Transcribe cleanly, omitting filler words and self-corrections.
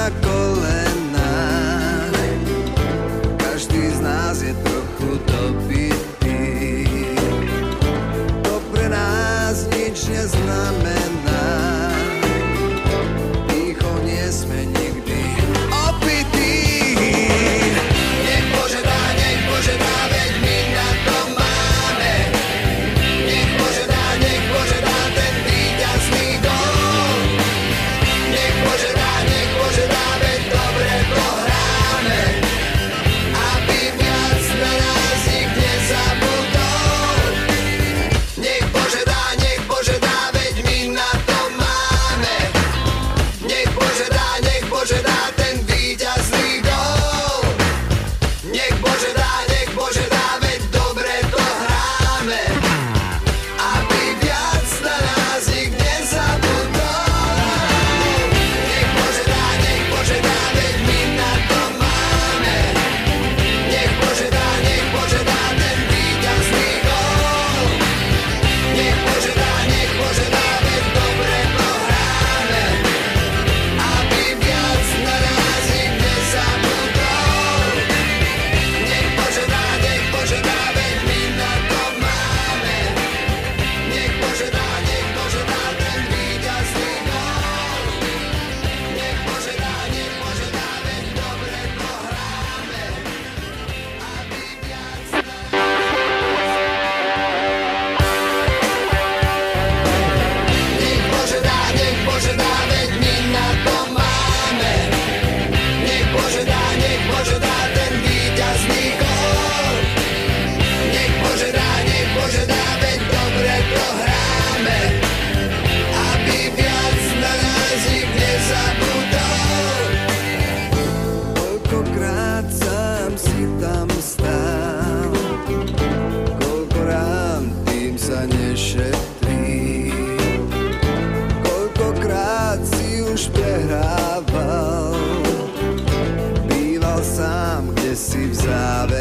na kolená. Každý z nás je trochu dobitý. To pre nás nič neznamená. Ticho nie sme nikdy opití. Nech Bože dá, veď my na to máme. Nech Bože dá ten víťazný gól. Nech Bože dá, veď dobre to hráme. Aby viac na nás nik nezabudol. Nech Bože dá, veď my na to máme. Nech Bože dá ten víťazný gól. Nech Bože dá, veď dobre to hráme. Aby viac na nás nik nezabudol. Nech Bože dá, veď my na to máme. Nech Bože dá ten víťazný gól. Nech Bože dá, veď dobre to hráme. Aby viac na nás nik nezabudol. Nech Bože dá, veď my na to máme. Nech Bože dá ten víťazný gól. Nech Bože dá, veď dobre to hráme. Aby viac na Nech Bože dá, veď my na to máme. Nech Bože dá ten víťazný gól. Nech Bože dá, veď dobre to hráme. Aby viac na nás nik nezabudol. Koľkokrát sám si tam stál, koľko rán tým sa nešetrí. Koľkokrát si už prehrával, býval sám, kde si v závere.